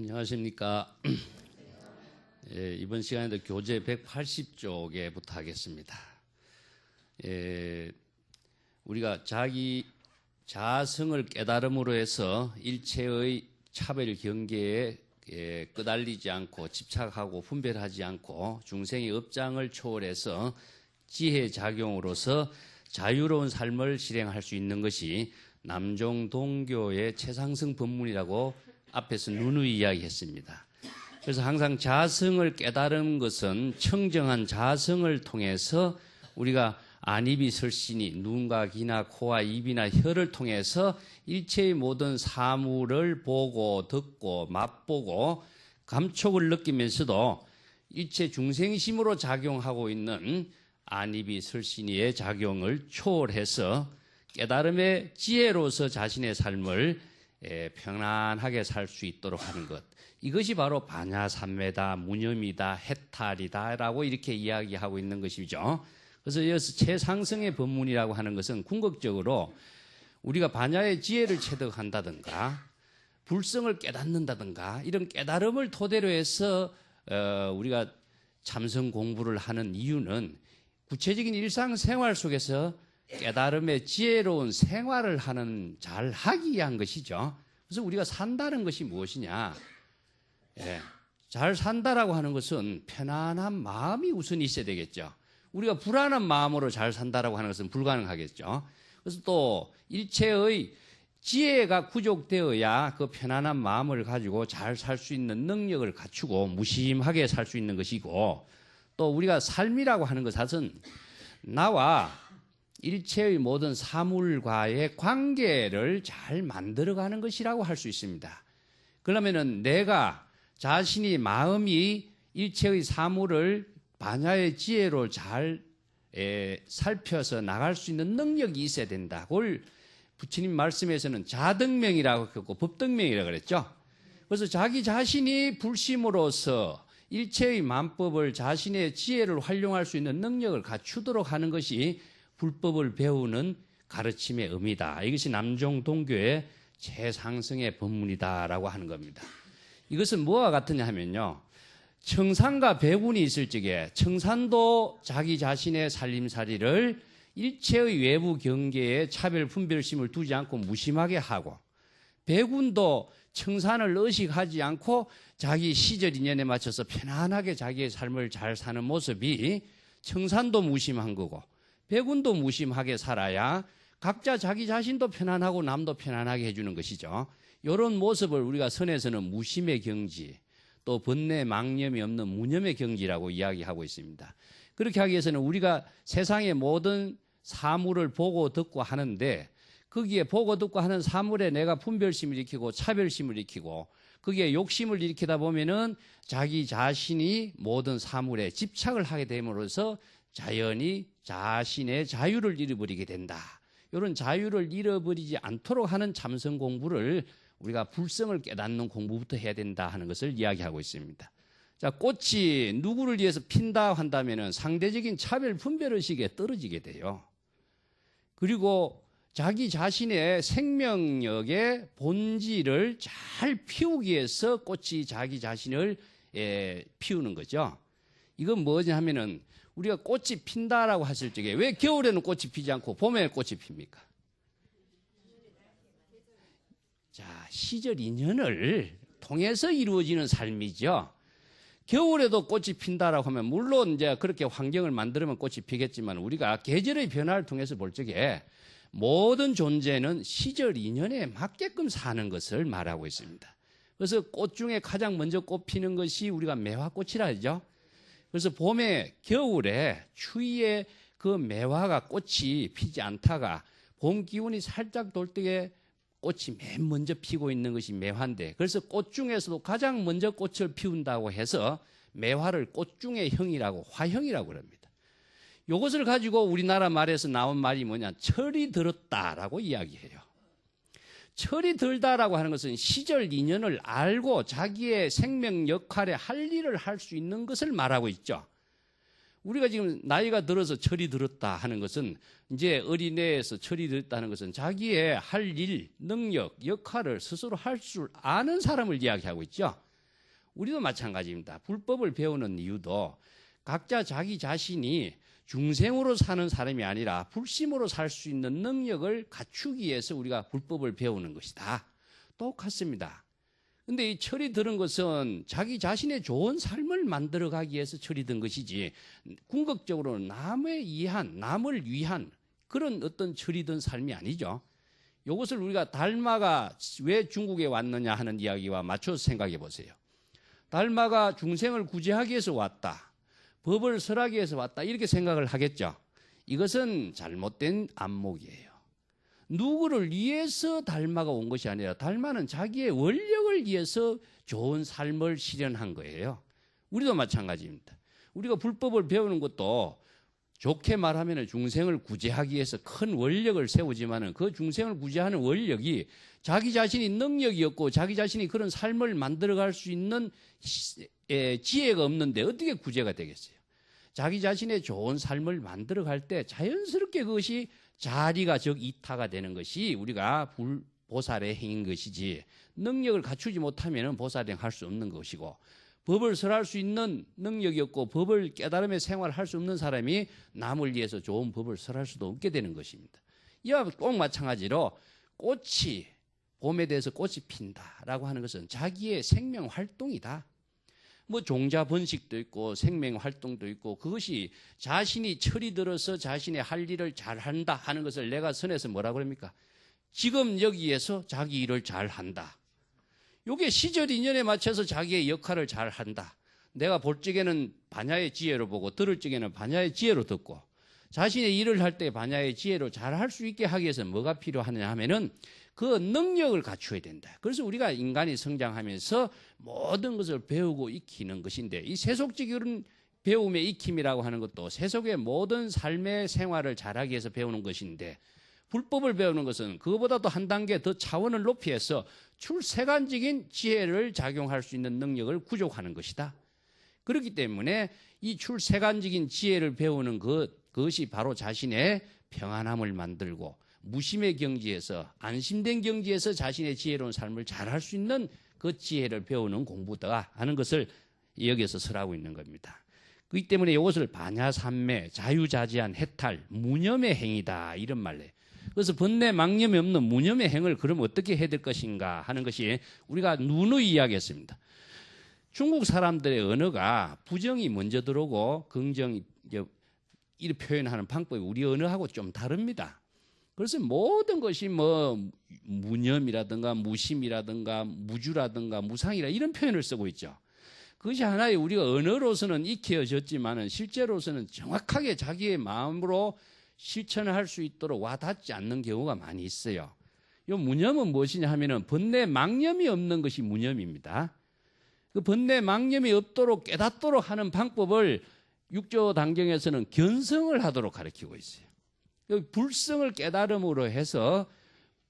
안녕하십니까. 예, 이번 시간에도 교재 180쪽에부터 하겠습니다. 우리가 자기 자성을 깨달음으로 해서 일체의 차별 경계에 끄달리지 않고 집착하고 분별하지 않고 중생의 업장을 초월해서 지혜 작용으로서 자유로운 삶을 실행할 수 있는 것이 남종동교의 최상승 법문이라고 앞에서 누누이 이야기했습니다. 그래서 항상 자성을 깨달은 것은 청정한 자성을 통해서 우리가 안입이 설신이 눈과 귀나 코와 입이나 혀를 통해서 일체의 모든 사물을 보고 듣고 맛보고 감촉을 느끼면서도 일체 중생심으로 작용하고 있는 안입이 설신이의 작용을 초월해서 깨달음의 지혜로서 자신의 삶을 평안하게 살 수 있도록 하는 것, 이것이 바로 반야삼매다, 무념이다, 해탈이다 라고 이렇게 이야기하고 있는 것이죠. 그래서 여기서 최상승의 법문이라고 하는 것은 궁극적으로 우리가 반야의 지혜를 체득한다든가 불성을 깨닫는다든가 이런 깨달음을 토대로 해서 우리가 참선 공부를 하는 이유는 구체적인 일상생활 속에서 깨달음의 지혜로운 생활을 잘 하기 위한 것이죠. 그래서 우리가 산다는 것이 무엇이냐? 잘 산다라고 하는 것은 편안한 마음이 우선 있어야 되겠죠. 우리가 불안한 마음으로 잘 산다라고 하는 것은 불가능하겠죠. 그래서 또 일체의 지혜가 구족되어야 그 편안한 마음을 가지고 잘 살 수 있는 능력을 갖추고 무심하게 살 수 있는 것이고, 또 우리가 삶이라고 하는 것은 나와 일체의 모든 사물과의 관계를 잘 만들어가는 것이라고 할 수 있습니다. 그러면은 내가 자신이 마음이 일체의 사물을 반야의 지혜로 잘 살펴서 나갈 수 있는 능력이 있어야 된다. 그걸 부처님 말씀에서는 자등명이라고 했고 법등명이라고 그랬죠. 그래서 자기 자신이 불심으로서 일체의 만법을 자신의 지혜를 활용할 수 있는 능력을 갖추도록 하는 것이 불법을 배우는 가르침의 의미다. 이것이 남종동교의 최상승의 법문이다라고 하는 겁니다. 이것은 뭐와 같으냐 하면요, 청산과 배군이 있을 적에 청산도 자기 자신의 살림살이를 일체의 외부 경계에 차별 분별심을 두지 않고 무심하게 하고, 배군도 청산을 의식하지 않고 자기 시절 인연에 맞춰서 편안하게 자기의 삶을 잘 사는 모습이 청산도 무심한 거고, 배군도 무심하게 살아야 각자 자기 자신도 편안하고 남도 편안하게 해주는 것이죠. 이런 모습을 우리가 선에서는 무심의 경지, 또 번뇌 망념이 없는 무념의 경지라고 이야기하고 있습니다. 그렇게 하기 위해서는 우리가 세상의 모든 사물을 보고 듣고 하는데, 거기에 보고 듣고 하는 사물에 내가 분별심을 일으키고 차별심을 일으키고 거기에 욕심을 일으키다 보면은 자기 자신이 모든 사물에 집착을 하게 됨으로써 자연히 자신의 자유를 잃어버리게 된다. 이런 자유를 잃어버리지 않도록 하는 참선 공부를 우리가 불성을 깨닫는 공부부터 해야 된다 하는 것을 이야기하고 있습니다. 자, 꽃이 누구를 위해서 핀다 한다면은 상대적인 차별 분별의식에 떨어지게 돼요. 그리고 자기 자신의 생명력의 본질을 잘 피우기 위해서 꽃이 자기 자신을 피우는 거죠. 이건 뭐냐 하면은 우리가 꽃이 핀다라고 하실 적에 왜 겨울에는 꽃이 피지 않고 봄에 꽃이 핍니까? 자, 시절 인연을 통해서 이루어지는 삶이죠. 겨울에도 꽃이 핀다라고 하면 물론 이제 그렇게 환경을 만들면 꽃이 피겠지만, 우리가 계절의 변화를 통해서 볼 적에 모든 존재는 시절 인연에 맞게끔 사는 것을 말하고 있습니다. 그래서 꽃 중에 가장 먼저 꽃 피는 것이 우리가 매화꽃이라 하죠. 그래서 봄에 겨울에 추위에 그 매화가 꽃이 피지 않다가 봄 기운이 살짝 돌 때에 꽃이 맨 먼저 피고 있는 것이 매화인데, 그래서 꽃 중에서도 가장 먼저 꽃을 피운다고 해서 매화를 꽃 중의 형이라고 화형이라고 그럽니다. 이것을 가지고 우리나라 말에서 나온 말이 뭐냐, 철이 들었다라고 이야기해요. 철이 들다라고 하는 것은 시절 인연을 알고 자기의 생명 역할에 할 일을 할 수 있는 것을 말하고 있죠. 우리가 지금 나이가 들어서 철이 들었다 하는 것은, 이제 어린애에서 철이 들었다는 것은 자기의 할 일, 능력, 역할을 스스로 할 줄 아는 사람을 이야기하고 있죠. 우리도 마찬가지입니다. 불법을 배우는 이유도 각자 자기 자신이 중생으로 사는 사람이 아니라 불심으로 살 수 있는 능력을 갖추기 위해서 우리가 불법을 배우는 것이다. 똑같습니다. 근데 이 철이 들은 것은 자기 자신의 좋은 삶을 만들어가기 위해서 철이 든 것이지 궁극적으로 남을 위한 그런 어떤 철이 든 삶이 아니죠. 이것을 우리가 달마가 왜 중국에 왔느냐 하는 이야기와 맞춰서 생각해 보세요. 달마가 중생을 구제하기 위해서 왔다. 법을 설하기 위해서 왔다. 이렇게 생각을 하겠죠. 이것은 잘못된 안목이에요. 누구를 위해서 달마가 온 것이 아니라 달마는 자기의 원력을 위해서 좋은 삶을 실현한 거예요. 우리도 마찬가지입니다. 우리가 불법을 배우는 것도 좋게 말하면 중생을 구제하기 위해서 큰 원력을 세우지만 그 중생을 구제하는 원력이 자기 자신이 능력이 없고 자기 자신이 그런 삶을 만들어갈 수 있는 지혜가 없는데 어떻게 구제가 되겠어요? 자기 자신의 좋은 삶을 만들어갈 때 자연스럽게 그것이 자리가 즉 이타가 되는 것이 우리가 보살의 행인 것이지 능력을 갖추지 못하면 보살행 할 수 없는 것이고 법을 설할 수 있는 능력이 없고 법을 깨달음의 생활을 할 수 없는 사람이 남을 위해서 좋은 법을 설할 수도 없게 되는 것입니다. 이와 꼭 마찬가지로 꽃이 봄에 대해서 꽃이 핀다라고 하는 것은 자기의 생명 활동이다. 뭐 종자 번식도 있고 생명 활동도 있고 그것이 자신이 철이 들어서 자신의 할 일을 잘한다 하는 것을 내가 선에서 뭐라고 합니까? 지금 여기에서 자기 일을 잘한다. 이게 시절 인연에 맞춰서 자기의 역할을 잘한다. 내가 볼 적에는 반야의 지혜로 보고 들을 적에는 반야의 지혜로 듣고 자신의 일을 할 때 반야의 지혜로 잘할 수 있게 하기 위해서 뭐가 필요하느냐 하면은 그 능력을 갖추어야 된다. 그래서 우리가 인간이 성장하면서 모든 것을 배우고 익히는 것인데 이 세속적인 배움의 익힘이라고 하는 것도 세속의 모든 삶의 생활을 잘하기 위해서 배우는 것인데 불법을 배우는 것은 그것보다도 한 단계 더 차원을 높이해서 출세간적인 지혜를 작용할 수 있는 능력을 구족하는 것이다. 그렇기 때문에 이 출세간적인 지혜를 배우는 그것이 바로 자신의 평안함을 만들고 무심의 경지에서 안심된 경지에서 자신의 지혜로운 삶을 잘할 수 있는 그 지혜를 배우는 공부다 하는 것을 여기서 설하고 있는 겁니다. 그렇기 때문에 이것을 반야삼매, 자유자재한 해탈, 무념의 행위다 이런 말이에요. 그래서 번뇌 망념이 없는 무념의 행을 그럼 어떻게 해야 될 것인가 하는 것이 우리가 누누이 이야기했습니다. 중국 사람들의 언어가 부정이 먼저 들어오고 긍정이 이렇게 표현하는 방법이 우리 언어하고 좀 다릅니다. 그래서 모든 것이 뭐 무념이라든가 무심이라든가 무주라든가 무상이라 이런 표현을 쓰고 있죠. 그것이 하나의 우리가 언어로서는 익혀졌지만 실제로서는 정확하게 자기의 마음으로 실천을 할 수 있도록 와닿지 않는 경우가 많이 있어요. 이 무념은 무엇이냐 하면은 번뇌 망념이 없는 것이 무념입니다. 그 번뇌 망념이 없도록 깨닫도록 하는 방법을 육조 단경에서는 견성을 하도록 가르치고 있어요. 불성을 깨달음으로 해서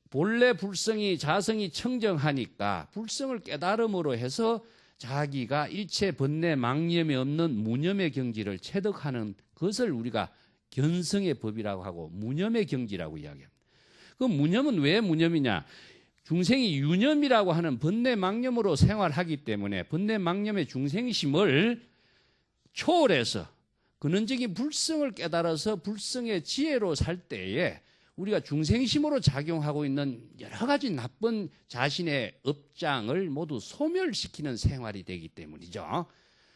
본래 불성이 자성이 청정하니까 불성을 깨달음으로 해서 자기가 일체 번뇌 망념이 없는 무념의 경지를 체득하는 것을 우리가 견성의 법이라고 하고 무념의 경지라고 이야기합니다. 그 무념은 왜 무념이냐? 중생이 유념이라고 하는 번뇌 망념으로 생활하기 때문에 번뇌 망념의 중생심을 초월해서 근원적인 불성을 깨달아서 불성의 지혜로 살 때에 우리가 중생심으로 작용하고 있는 여러 가지 나쁜 자신의 업장을 모두 소멸시키는 생활이 되기 때문이죠.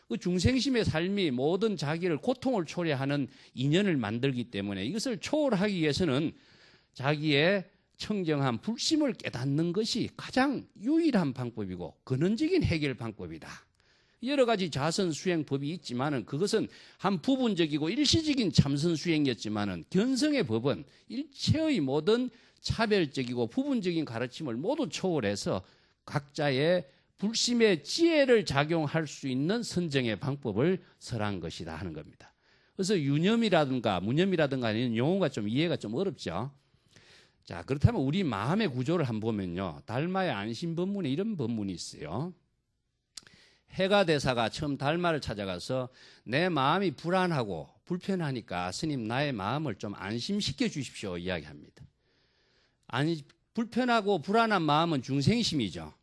그 중생심의 삶이 모든 자기를 고통을 초래하는 인연을 만들기 때문에 이것을 초월하기 위해서는 자기의 청정한 불심을 깨닫는 것이 가장 유일한 방법이고 근원적인 해결 방법이다. 여러 가지 자선 수행법이 있지만은 그것은 한 부분적이고 일시적인 참선 수행이었지만은 견성의 법은 일체의 모든 차별적이고 부분적인 가르침을 모두 초월해서 각자의 불심의 지혜를 작용할 수 있는 선정의 방법을 설한 것이다 하는 겁니다. 그래서 유념이라든가 무념이라든가 이런 용어가 좀 이해가 좀 어렵죠. 자, 그렇다면 우리 마음의 구조를 한번 보면요. 달마의 안심법문에 이런 법문이 있어요. 해가대사가 처음 달마를 찾아가서 내 마음이 불안하고 불편하니까 스님 나의 마음을 좀 안심시켜 주십시오 이야기합니다. 불편하고 불안한 마음은 중생심이죠.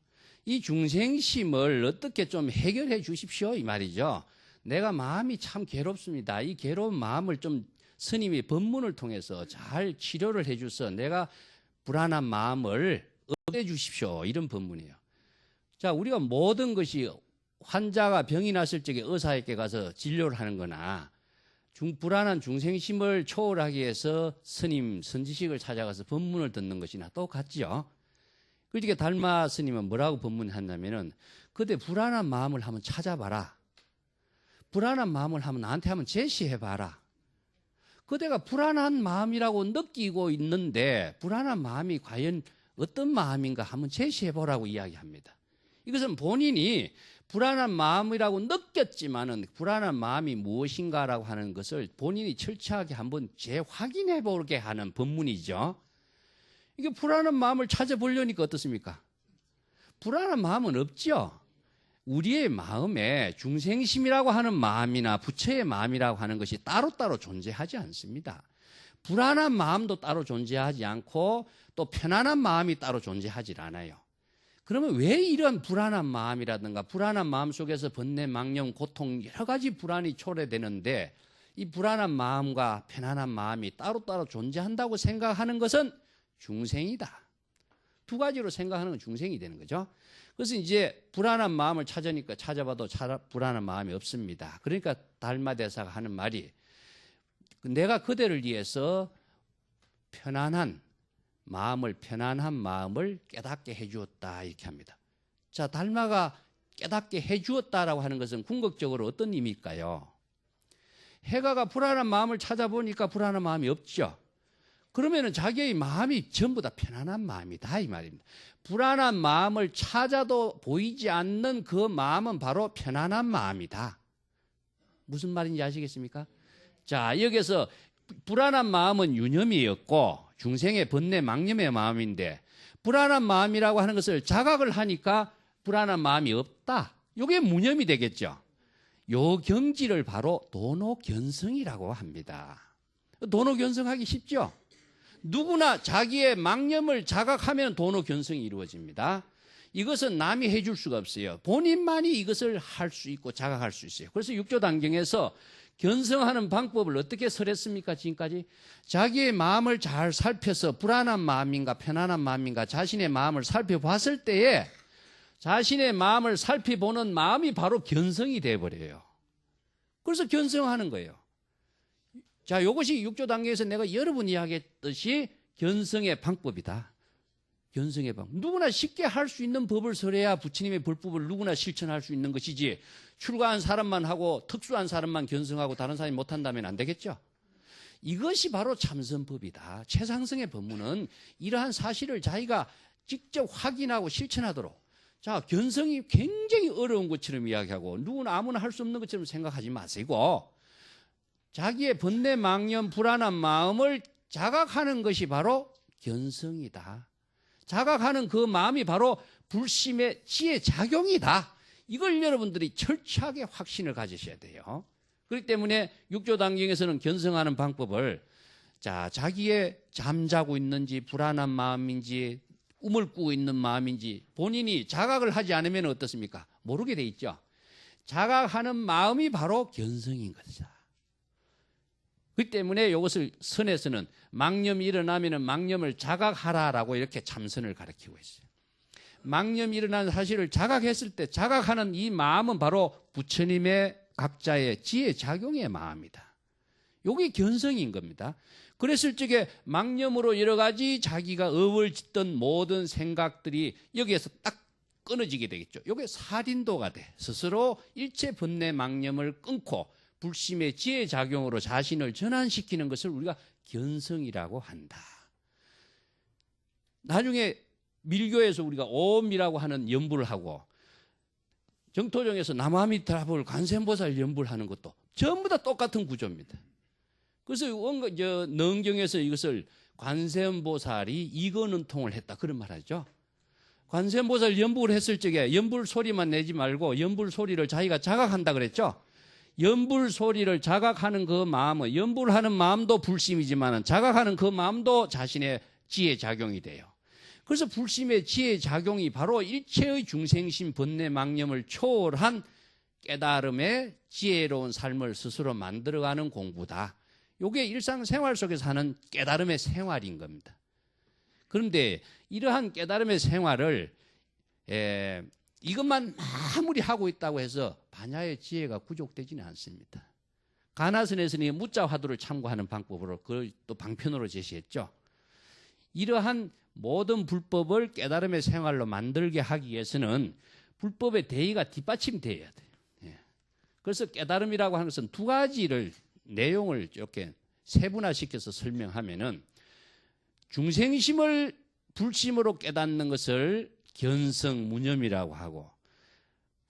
이 중생심을 어떻게 좀 해결해 주십시오 이 말이죠. 내가 마음이 참 괴롭습니다. 이 괴로운 마음을 좀 스님이 법문을 통해서 잘 치료를 해 줘서 내가 불안한 마음을 없애 주십시오. 이런 법문이에요. 자, 우리가 모든 것이 환자가 병이 났을 적에 의사에게 가서 진료를 하는 거나 불안한 중생심을 초월하기 위해서 스님, 선지식을 찾아가서 법문을 듣는 것이나 똑같죠. 그러니까 달마 스님은 뭐라고 법문했냐면은 그대 불안한 마음을 한번 찾아봐라. 불안한 마음을 한번 나한테 한번 제시해봐라. 그대가 불안한 마음이라고 느끼고 있는데 불안한 마음이 과연 어떤 마음인가 한번 제시해보라고 이야기합니다. 이것은 본인이 불안한 마음이라고 느꼈지만은 불안한 마음이 무엇인가라고 하는 것을 본인이 철저하게 한번 재확인해 보게 하는 법문이죠. 이게 불안한 마음을 찾아보려니까 어떻습니까? 불안한 마음은 없죠. 우리의 마음에 중생심이라고 하는 마음이나 부처의 마음이라고 하는 것이 따로따로 존재하지 않습니다. 불안한 마음도 따로 존재하지 않고 또 편안한 마음이 따로 존재하지 않아요. 그러면 왜 이런 불안한 마음이라든가 불안한 마음 속에서 번뇌, 망념, 고통 여러 가지 불안이 초래되는데 이 불안한 마음과 편안한 마음이 따로따로 존재한다고 생각하는 것은 중생이다. 두 가지로 생각하는 건 중생이 되는 거죠. 그래서 이제 불안한 마음을 찾으니까 찾아봐도 불안한 마음이 없습니다. 그러니까 달마대사가 하는 말이 내가 그대를 위해서 편안한 마음을 깨닫게 해주었다 이렇게 합니다. 자, 달마가 깨닫게 해주었다라고 하는 것은 궁극적으로 어떤 의미일까요? 해가가 불안한 마음을 찾아보니까 불안한 마음이 없죠. 그러면은 자기의 마음이 전부 다 편안한 마음이다 이 말입니다. 불안한 마음을 찾아도 보이지 않는 그 마음은 바로 편안한 마음이다. 무슨 말인지 아시겠습니까? 자, 여기서 불안한 마음은 유념이었고 중생의 번뇌 망념의 마음인데 불안한 마음이라고 하는 것을 자각을 하니까 불안한 마음이 없다. 이게 무념이 되겠죠. 요 경지를 바로 도노견성이라고 합니다. 도노견성하기 쉽죠. 누구나 자기의 망념을 자각하면 도노견성이 이루어집니다. 이것은 남이 해줄 수가 없어요. 본인만이 이것을 할 수 있고 자각할 수 있어요. 그래서 육조단경에서 견성하는 방법을 어떻게 설했습니까? 지금까지 자기의 마음을 잘 살펴서 불안한 마음인가 편안한 마음인가 자신의 마음을 살펴봤을 때에 자신의 마음을 살펴보는 마음이 바로 견성이 돼버려요. 그래서 견성하는 거예요. 자, 이것이 육조단계에서 내가 여러 번 이야기했듯이 견성의 방법이다. 견성의 방법. 누구나 쉽게 할 수 있는 법을 설해야 부처님의 불법을 누구나 실천할 수 있는 것이지 출가한 사람만 하고 특수한 사람만 견성하고 다른 사람이 못한다면 안 되겠죠. 이것이 바로 참선법이다. 최상승의 법문은 이러한 사실을 자기가 직접 확인하고 실천하도록 자, 견성이 굉장히 어려운 것처럼 이야기하고 누구나 아무나 할 수 없는 것처럼 생각하지 마시고 자기의 번뇌, 망념, 불안한 마음을 자각하는 것이 바로 견성이다. 자각하는 그 마음이 바로 불심의 지혜 작용이다. 이걸 여러분들이 철저하게 확신을 가지셔야 돼요. 그렇기 때문에 육조단경에서는 견성하는 방법을 자, 자기의 잠자고 있는지 불안한 마음인지 꿈을 꾸고 있는 마음인지 본인이 자각을 하지 않으면 어떻습니까? 모르게 돼 있죠. 자각하는 마음이 바로 견성인 것이다. 그렇기 때문에 이것을 선에서는 망념이 일어나면 망념을 자각하라라고 이렇게 참선을 가르치고 있어요. 망념이 일어나는 사실을 자각했을 때 자각하는 이 마음은 바로 부처님의 각자의 지혜 작용의 마음이다. 이게 견성인 겁니다. 그랬을 적에 망념으로 여러 가지 자기가 업을 짓던 모든 생각들이 여기에서 딱 끊어지게 되겠죠. 이게 살인도가 돼. 스스로 일체 번뇌 망념을 끊고 불심의 지혜 작용으로 자신을 전환시키는 것을 우리가 견성이라고 한다. 나중에 밀교에서 우리가 오음이라고 하는 연부를 하고 정토정에서 남아미타불 관세음보살 연부를 하는 것도 전부 다 똑같은 구조입니다. 그래서 능경에서 이것을 관세음보살이 이거는통을 했다 그런 말 하죠. 관세음보살 연부를 했을 적에 연불 소리만 내지 말고 연불 소리를 자기가 자각한다 그랬죠. 연불 소리를 자각하는 그 마음은 연불하는 마음도 불심이지만 자각하는 그 마음도 자신의 지혜 작용이 돼요. 그래서 불심의 지혜 작용이 바로 일체의 중생심 번뇌 망념을 초월한 깨달음의 지혜로운 삶을 스스로 만들어가는 공부다. 이게 일상생활 속에서 하는 깨달음의 생활인 겁니다. 그런데 이러한 깨달음의 생활을 이것만 아무리 하고 있다고 해서 반야의 지혜가 구족되지는 않습니다. 가나선에서는 무자 화두를 참고하는 방법으로 그걸 또 방편으로 제시했죠. 이러한 모든 불법을 깨달음의 생활로 만들게 하기 위해서는 불법의 대의가 뒷받침되어야 돼요. 그래서 깨달음이라고 하는 것은 두 가지를 내용을 이렇게 세분화시켜서 설명하면은 중생심을 불심으로 깨닫는 것을 견성 무념이라고 하고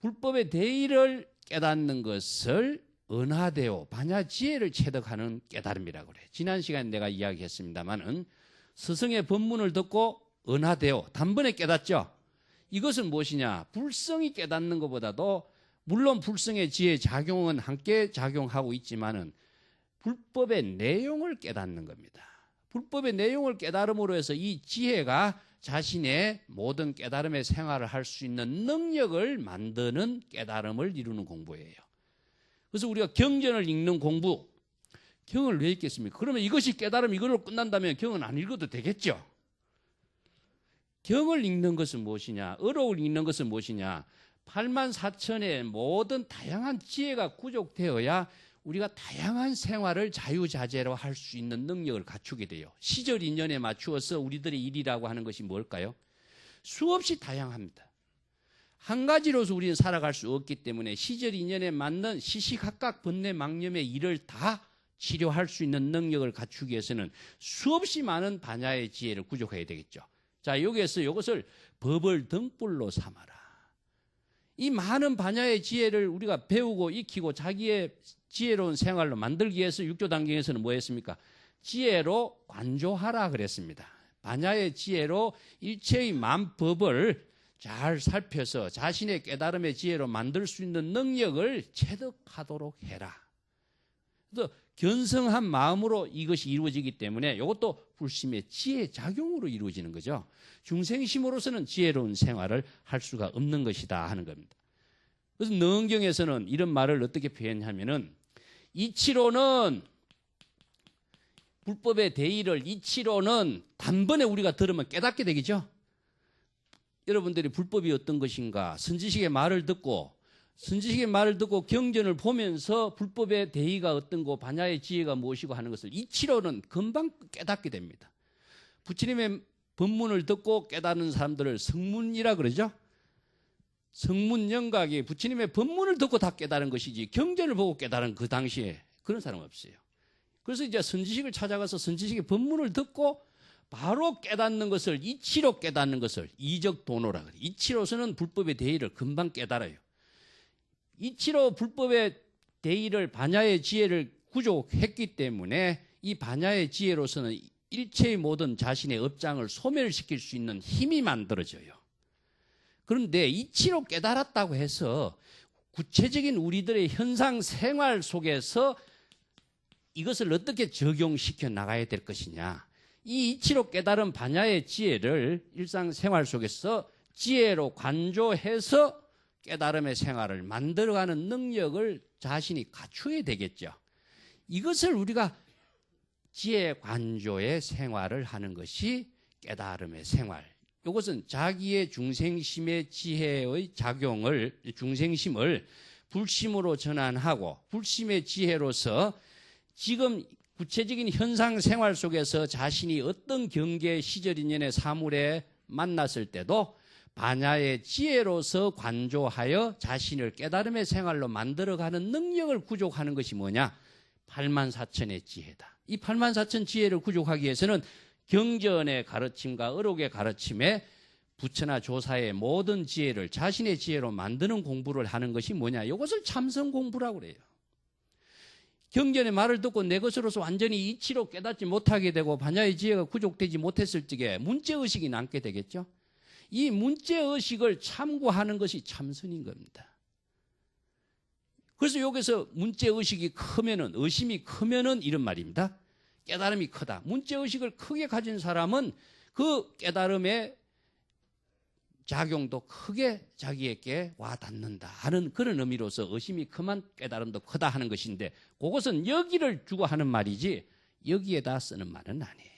불법의 대의를 깨닫는 것을 은하대오 반야 지혜를 체득하는 깨달음이라고 그래요. 지난 시간에 내가 이야기했습니다마는 스승의 법문을 듣고 은하대오 단번에 깨닫죠. 이것은 무엇이냐? 불성이 깨닫는 것보다도 물론 불성의 지혜 작용은 함께 작용하고 있지만은 불법의 내용을 깨닫는 겁니다. 불법의 내용을 깨달음으로 해서 이 지혜가 자신의 모든 깨달음의 생활을 할 수 있는 능력을 만드는 깨달음을 이루는 공부예요. 그래서 우리가 경전을 읽는 공부, 경을 왜 읽겠습니까? 그러면 이것이 깨달음 이걸로 끝난다면 경은 안 읽어도 되겠죠. 경을 읽는 것은 무엇이냐? 어록을 읽는 것은 무엇이냐? 84,000의 모든 다양한 지혜가 구족되어야 우리가 다양한 생활을 자유자재로 할 수 있는 능력을 갖추게 돼요. 시절 인연에 맞추어서 우리들의 일이라고 하는 것이 뭘까요? 수없이 다양합니다. 한 가지로서 우리는 살아갈 수 없기 때문에 시절 인연에 맞는 시시각각 번뇌 망념의 일을 다 치료할 수 있는 능력을 갖추기 위해서는 수없이 많은 반야의 지혜를 구족해야 되겠죠. 자, 여기에서 이것을 법을 등불로 삼아라. 이 많은 반야의 지혜를 우리가 배우고 익히고 자기의 지혜로운 생활로 만들기 위해서 육조단경에서는 뭐 했습니까? 지혜로 관조하라 그랬습니다. 반야의 지혜로 일체의 만법을 잘 살펴서 자신의 깨달음의 지혜로 만들 수 있는 능력을 체득하도록 해라. 그래서 견성한 마음으로 이것이 이루어지기 때문에 이것도 불심의 지혜 작용으로 이루어지는 거죠. 중생심으로서는 지혜로운 생활을 할 수가 없는 것이다 하는 겁니다. 그래서 능경에서는 이런 말을 어떻게 표현하면은 이치로는 불법의 대의를 이치로는 단번에 우리가 들으면 깨닫게 되겠죠. 여러분들이 불법이 어떤 것인가 선지식의 말을 듣고 경전을 보면서 불법의 대의가 어떤 거 반야의 지혜가 무엇이고 하는 것을 이치로는 금방 깨닫게 됩니다. 부처님의 법문을 듣고 깨닫는 사람들을 성문이라 그러죠. 성문영각이 부처님의 법문을 듣고 다 깨달은 것이지 경전을 보고 깨달은 그 당시에 그런 사람 없어요. 그래서 이제 선지식을 찾아가서 선지식의 법문을 듣고 바로 깨닫는 것을 이치로 깨닫는 것을 이적도노라 그래요. 이치로서는 불법의 대의를 금방 깨달아요. 이치로 불법의 대의를 반야의 지혜를 구족했기 때문에 이 반야의 지혜로서는 일체의 모든 자신의 업장을 소멸시킬 수 있는 힘이 만들어져요. 그런데 이치로 깨달았다고 해서 구체적인 우리들의 현상 생활 속에서 이것을 어떻게 적용시켜 나가야 될 것이냐. 이 이치로 깨달은 반야의 지혜를 일상생활 속에서 지혜로 관조해서 깨달음의 생활을 만들어가는 능력을 자신이 갖추어야 되겠죠. 이것을 우리가 지혜 관조의 생활을 하는 것이 깨달음의 생활. 이것은 자기의 중생심의 지혜의 작용을, 중생심을 불심으로 전환하고 불심의 지혜로서 지금 구체적인 현상 생활 속에서 자신이 어떤 경계 시절 인연의 사물에 만났을 때도 반야의 지혜로서 관조하여 자신을 깨달음의 생활로 만들어가는 능력을 구족하는 것이 뭐냐? 84,000의 지혜다. 이 84,000 지혜를 구족하기 위해서는 경전의 가르침과 어록의 가르침에 부처나 조사의 모든 지혜를 자신의 지혜로 만드는 공부를 하는 것이 뭐냐? 이것을 참선 공부라고 그래요. 경전의 말을 듣고 내 것으로서 완전히 이치로 깨닫지 못하게 되고 반야의 지혜가 구족되지 못했을 적에 문제의식이 남게 되겠죠. 이 문제의식을 참고하는 것이 참선인 겁니다. 그래서 여기서 문제의식이 크면은, 의심이 크면은 이런 말입니다. 깨달음이 크다. 문제의식을 크게 가진 사람은 그 깨달음의 작용도 크게 자기에게 와닿는다 하는 그런 의미로서 의심이 크면 깨달음도 크다 하는 것인데, 그것은 여기를 주고 하는 말이지 여기에다 쓰는 말은 아니에요.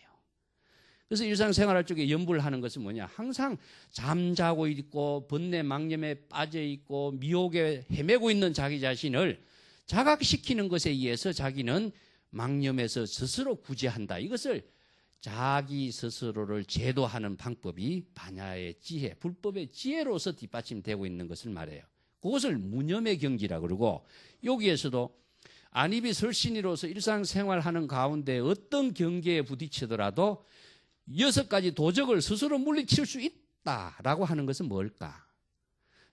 그래서 일상생활할 적에 염불을 하는 것은 뭐냐, 항상 잠자고 있고 번뇌 망념에 빠져 있고 미혹에 헤매고 있는 자기 자신을 자각시키는 것에 의해서 자기는 망념에서 스스로 구제한다. 이것을 자기 스스로를 제도하는 방법이 반야의 지혜, 불법의 지혜로서 뒷받침되고 있는 것을 말해요. 그것을 무념의 경지라고 그러고, 여기에서도 안입이 설신이로서 일상생활하는 가운데 어떤 경계에 부딪히더라도 6가지 도적을 스스로 물리칠 수 있다라고 하는 것은 뭘까?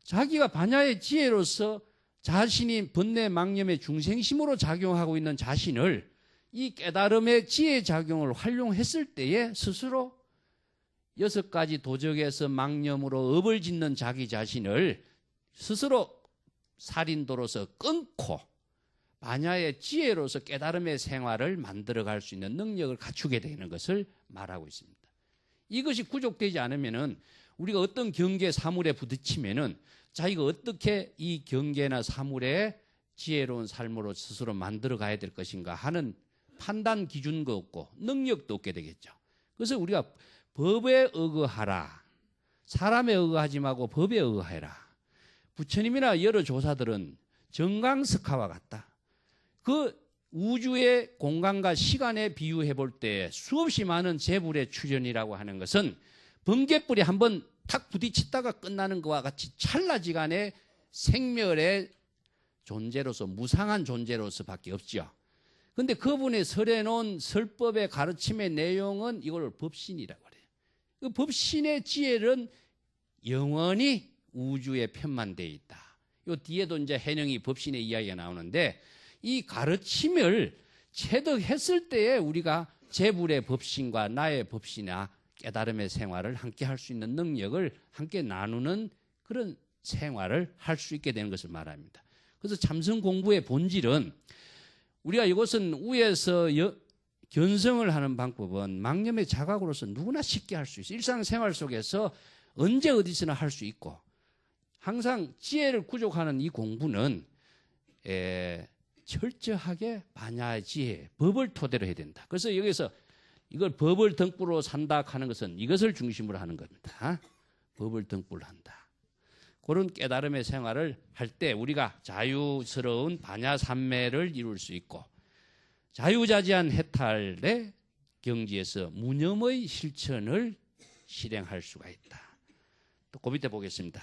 자기가 반야의 지혜로서 자신이 번뇌 망념의 중생심으로 작용하고 있는 자신을 이 깨달음의 지혜 작용을 활용했을 때에 스스로 6가지 도적에서 망념으로 업을 짓는 자기 자신을 스스로 살인도로서 끊고 반야의 지혜로서 깨달음의 생활을 만들어갈 수 있는 능력을 갖추게 되는 것을 말하고 있습니다. 이것이 구족되지 않으면은 우리가 어떤 경계 사물에 부딪히면은 자기가 어떻게 이 경계나 사물에 지혜로운 삶으로 스스로 만들어 가야 될 것인가 하는 판단 기준도 없고 능력도 없게 되겠죠. 그래서 우리가 법에 의거하라, 사람에 의거하지 말고 법에 의거해라. 부처님이나 여러 조사들은 정강석화와 같다. 그 우주의 공간과 시간에 비유해 볼 때 수없이 많은 재불의 출현이라고 하는 것은 번개불이 한번 탁 부딪히다가 끝나는 것과 같이 찰나지간의 생멸의 존재로서, 무상한 존재로서 밖에 없죠. 그런데 그분이 설해놓은 설법의 가르침의 내용은 이걸 법신이라고 해요. 그 법신의 지혜는 영원히 우주에 편만되어 있다. 이 뒤에도 이제 해능이 법신의 이야기가 나오는데, 이 가르침을 체득했을 때에 우리가 재불의 법신과 나의 법신이나 깨달음의 생활을 함께 할 수 있는 능력을 함께 나누는 그런 생활을 할 수 있게 되는 것을 말합니다. 그래서 참선 공부의 본질은, 우리가 이것은 위에서 견성을 하는 방법은 망념의 자각으로서 누구나 쉽게 할 수 있어요. 일상생활 속에서 언제 어디서나 할 수 있고, 항상 지혜를 구족하는 이 공부는 철저하게 반야의 지혜, 법을 토대로 해야 된다. 그래서 여기서 이걸 법을 등불로 산다 하는 것은 이것을 중심으로 하는 겁니다. 법을 등불로 한다. 그런 깨달음의 생활을 할 때 우리가 자유스러운 반야삼매를 이룰 수 있고, 자유자재한 해탈의 경지에서 무념의 실천을 실행할 수가 있다. 또 그 밑에 보겠습니다.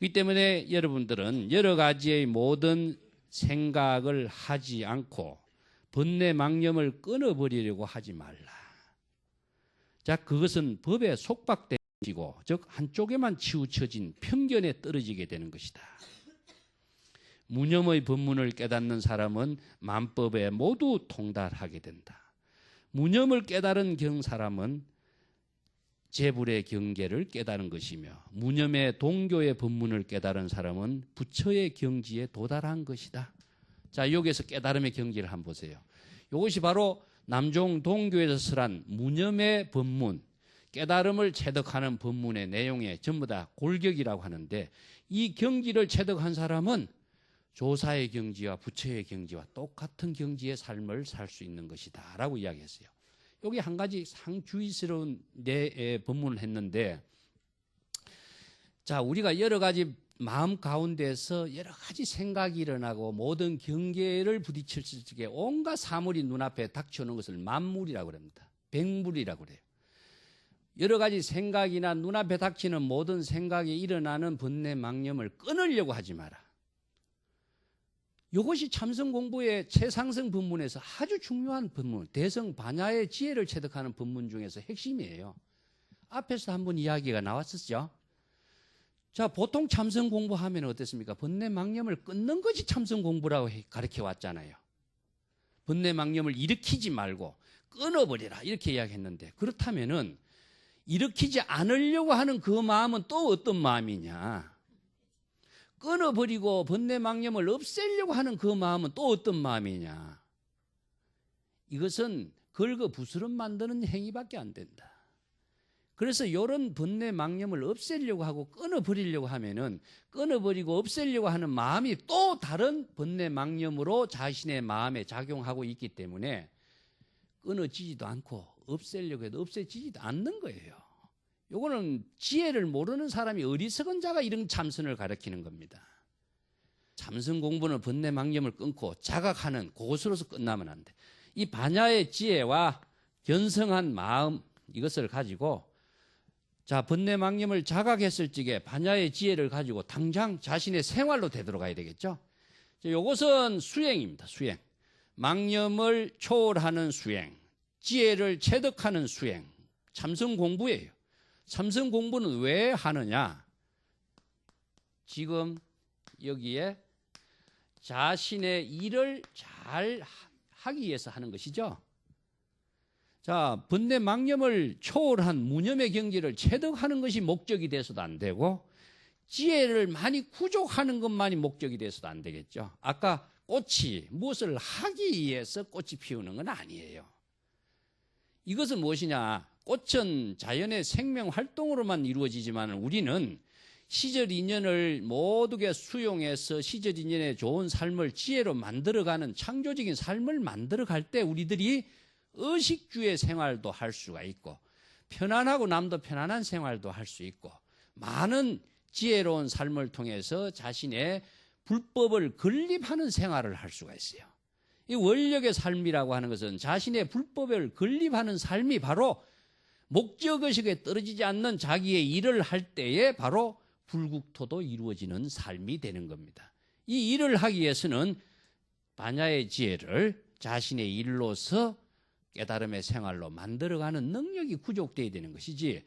이 때문에 여러분들은 여러 가지의 모든 생각을 하지 않고 번뇌 망념을 끊어버리려고 하지 말라. 자, 그것은 법에 속박된 것이고, 즉 한쪽에만 치우쳐진 편견에 떨어지게 되는 것이다. 무념의 법문을 깨닫는 사람은 만법에 모두 통달하게 된다. 무념을 깨달은 사람은 재불의 경계를 깨달은 것이며, 무념의 동교의 법문을 깨달은 사람은 부처의 경지에 도달한 것이다. 자, 여기에서 깨달음의 경지를 한번 보세요. 이것이 바로 남종 동교에서 설한 무념의 법문, 깨달음을 체득하는 법문의 내용에 전부 다 골격이라고 하는데, 이 경지를 체득한 사람은 조사의 경지와 부처의 경지와 똑같은 경지의 삶을 살 수 있는 것이다 라고 이야기했어요. 여기 한 가지 상주의스러운 법문을 했는데, 자, 우리가 여러 가지 마음 가운데서 여러 가지 생각이 일어나고 모든 경계를 부딪힐 적에 온갖 사물이 눈앞에 닥쳐오는 것을 만물이라고 합니다. 백물이라고 그래요. 여러 가지 생각이나 눈앞에 닥치는 모든 생각이 일어나는 번뇌 망념을 끊으려고 하지 마라. 이것이 참선 공부의 최상승 법문에서 아주 중요한 법문, 대성 반야의 지혜를 체득하는 법문 중에서 핵심이에요. 앞에서 한번 이야기가 나왔었죠. 자, 보통 참선 공부하면 어떻습니까? 번뇌 망념을 끊는 것이 참선 공부라고 가르쳐 왔잖아요. 번뇌 망념을 일으키지 말고 끊어버리라 이렇게 이야기했는데, 그렇다면은 일으키지 않으려고 하는 그 마음은 또 어떤 마음이냐? 끊어버리고 번뇌 망념을 없애려고 하는 그 마음은 또 어떤 마음이냐? 이것은 긁어 부스럼 만드는 행위밖에 안 된다. 그래서 이런 번뇌 망념을 없애려고 하고 끊어버리려고 하면은 끊어버리고 없애려고 하는 마음이 또 다른 번뇌 망념으로 자신의 마음에 작용하고 있기 때문에 끊어지지도 않고 없애려고 해도 없애지지도 않는 거예요. 요거는 지혜를 모르는 사람이 어리석은 자가 이런 참선을 가르치는 겁니다. 참선 공부는 번뇌 망념을 끊고 자각하는 그것으로서 끝나면 안 돼. 이 반야의 지혜와 견성한 마음 이것을 가지고 자 번뇌 망념을 자각했을 적에 반야의 지혜를 가지고 당장 자신의 생활로 되돌아가야 되겠죠. 이것은 수행입니다. 수행. 망념을 초월하는 수행, 지혜를 체득하는 수행, 참선 공부예요. 참선 공부는 왜 하느냐? 지금 여기에 자신의 일을 잘 하기 위해서 하는 것이죠. 자, 번뇌 망념을 초월한 무념의 경지를 체득하는 것이 목적이 돼서도 안 되고 지혜를 많이 구족하는 것만이 목적이 돼서도 안 되겠죠. 아까 꽃이 무엇을 하기 위해서 꽃이 피우는 건 아니에요. 이것은 무엇이냐? 꽃은 자연의 생명 활동으로만 이루어지지만 우리는 시절 인연을 모두게 수용해서 시절 인연의 좋은 삶을 지혜로 만들어가는 창조적인 삶을 만들어갈 때 우리들이 의식주의 생활도 할 수가 있고 편안하고 남도 편안한 생활도 할 수 있고 많은 지혜로운 삶을 통해서 자신의 불법을 건립하는 생활을 할 수가 있어요. 이 원력의 삶이라고 하는 것은 자신의 불법을 건립하는 삶이 바로 목적의식에 떨어지지 않는 자기의 일을 할 때에 바로 불국토도 이루어지는 삶이 되는 겁니다. 이 일을 하기 위해서는 반야의 지혜를 자신의 일로서 깨달음의 생활로 만들어가는 능력이 구족되어야 되는 것이지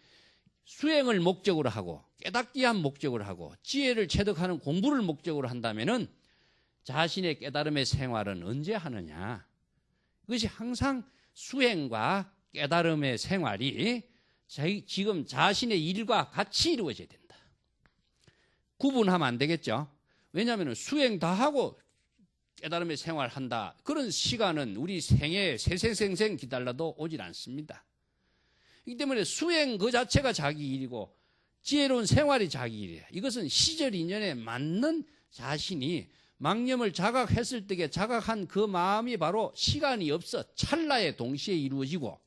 수행을 목적으로 하고 깨닫기 위한 목적으로 하고 지혜를 체득하는 공부를 목적으로 한다면은 자신의 깨달음의 생활은 언제 하느냐? 그것이 항상 수행과 깨달음의 생활이 지금 자신의 일과 같이 이루어져야 된다. 구분하면 안 되겠죠? 왜냐하면 수행 다 하고 깨달음의 생활한다. 그런 시간은 우리 생에 세세생생 기다려도 오질 않습니다. 그렇기 때문에 수행 그 자체가 자기 일이고 지혜로운 생활이 자기 일이에요. 이것은 시절 인연에 맞는 자신이 망념을 자각했을 때에 자각한 그 마음이 바로 시간이 없어 찰나에 동시에 이루어지고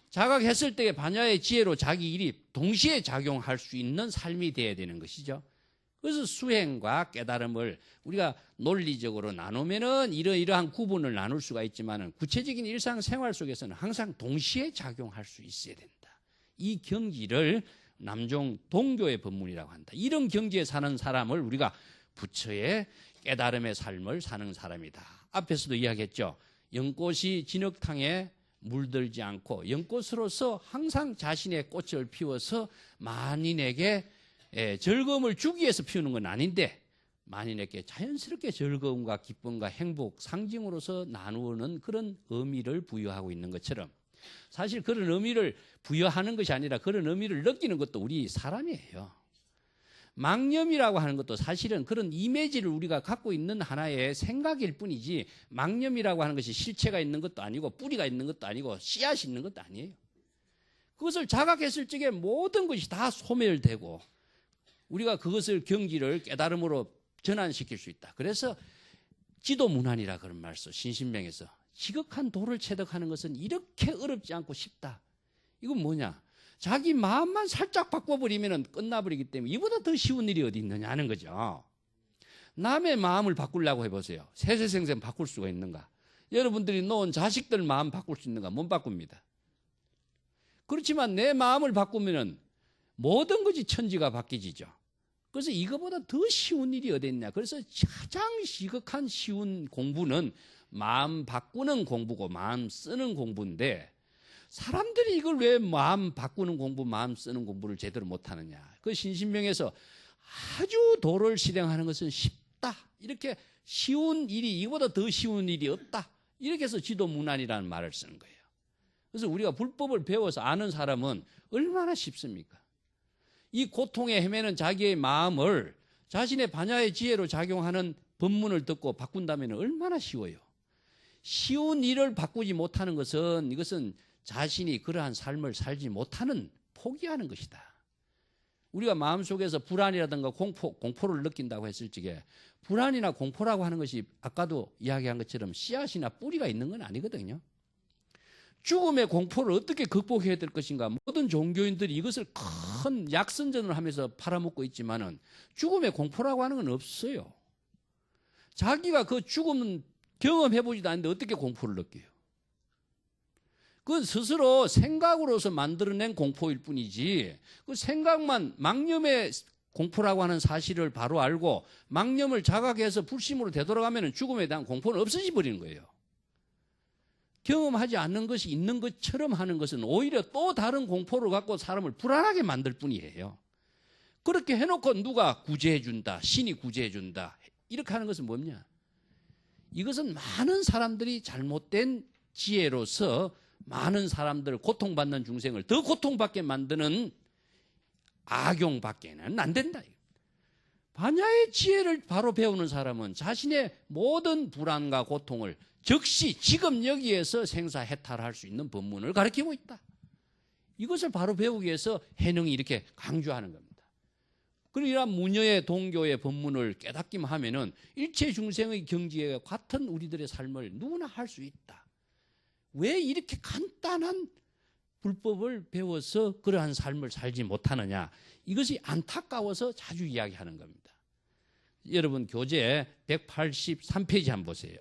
자각했을 때에 반야의 지혜로 자기 일이 동시에 작용할 수 있는 삶이 되어야 되는 것이죠. 그래서 수행과 깨달음을 우리가 논리적으로 나누면은 이러이러한 구분을 나눌 수가 있지만은 구체적인 일상생활 속에서는 항상 동시에 작용할 수 있어야 된다. 이 경지를 남종 동교의 법문이라고 한다. 이런 경지에 사는 사람을 우리가 부처의 깨달음의 삶을 사는 사람이다. 앞에서도 이야기했죠. 연꽃이 진흙탕에 물들지 않고 연꽃으로서 항상 자신의 꽃을 피워서 만인에게 즐거움을 주기 위해서 피우는 건 아닌데 만인에게 자연스럽게 즐거움과 기쁨과 행복 상징으로서 나누는 그런 의미를 부여하고 있는 것처럼 사실 그런 의미를 부여하는 것이 아니라 그런 의미를 느끼는 것도 우리 사람이에요. 망념이라고 하는 것도 사실은 그런 이미지를 우리가 갖고 있는 하나의 생각일 뿐이지 망념이라고 하는 것이 실체가 있는 것도 아니고 뿌리가 있는 것도 아니고 씨앗이 있는 것도 아니에요. 그것을 자각했을 적에 모든 것이 다 소멸되고 우리가 그것을 경지를 깨달음으로 전환시킬 수 있다. 그래서 지도문안이라 그런 말 써. 신신명에서 지극한 도를 체득하는 것은 이렇게 어렵지 않고 쉽다. 이건 뭐냐? 자기 마음만 살짝 바꿔버리면 끝나버리기 때문에 이보다 더 쉬운 일이 어디 있느냐 하는 거죠. 남의 마음을 바꾸려고 해보세요. 세세생생 바꿀 수가 있는가? 여러분들이 놓은 자식들 마음 바꿀 수 있는가? 못 바꿉니다. 그렇지만 내 마음을 바꾸면 모든 것이 천지가 바뀌지죠. 그래서 이거보다 더 쉬운 일이 어디 있냐. 그래서 가장 시극한 쉬운 공부는 마음 바꾸는 공부고 마음 쓰는 공부인데 사람들이 이걸 왜 마음 바꾸는 공부, 마음 쓰는 공부를 제대로 못하느냐. 그 신신명에서 아주 도를 실행하는 것은 쉽다. 이렇게 쉬운 일이 이거보다 더 쉬운 일이 없다. 이렇게 해서 지도문안이라는 말을 쓰는 거예요. 그래서 우리가 불법을 배워서 아는 사람은 얼마나 쉽습니까? 이 고통에 헤매는 자기의 마음을 자신의 반야의 지혜로 작용하는 법문을 듣고 바꾼다면 얼마나 쉬워요. 쉬운 일을 바꾸지 못하는 것은 이것은 자신이 그러한 삶을 살지 못하는 포기하는 것이다. 우리가 마음속에서 불안이라든가 공포를 느낀다고 했을 적에 불안이나 공포라고 하는 것이 아까도 이야기한 것처럼 씨앗이나 뿌리가 있는 건 아니거든요. 죽음의 공포를 어떻게 극복해야 될 것인가. 모든 종교인들이 이것을 큰 약선전을 하면서 팔아먹고 있지만은 죽음의 공포라고 하는 건 없어요. 자기가 그 죽음은 경험해보지도 않는데 어떻게 공포를 느껴요? 그건 스스로 생각으로서 만들어낸 공포일 뿐이지, 그 생각만 망념의 공포라고 하는 사실을 바로 알고 망념을 자각해서 불심으로 되돌아가면 죽음에 대한 공포는 없어져 버리는 거예요. 경험하지 않는 것이 있는 것처럼 하는 것은 오히려 또 다른 공포를 갖고 사람을 불안하게 만들 뿐이에요. 그렇게 해놓고 누가 구제해준다, 신이 구제해준다, 이렇게 하는 것은 뭐냐? 이것은 많은 사람들이 잘못된 지혜로서 많은 사람들을 고통받는 중생을 더 고통받게 만드는 악용밖에는 안 된다. 반야의 지혜를 바로 배우는 사람은 자신의 모든 불안과 고통을 즉시 지금 여기에서 생사해탈할 수 있는 법문을 가르치고 있다. 이것을 바로 배우기 위해서 해능이 이렇게 강조하는 겁니다. 그리고 이러한 무녀의 동교의 법문을 깨닫기만 하면은 일체 중생의 경지에 같은 우리들의 삶을 누구나 할 수 있다. 왜 이렇게 간단한 불법을 배워서 그러한 삶을 살지 못하느냐. 이것이 안타까워서 자주 이야기하는 겁니다. 여러분 교재 183페이지 한번 보세요.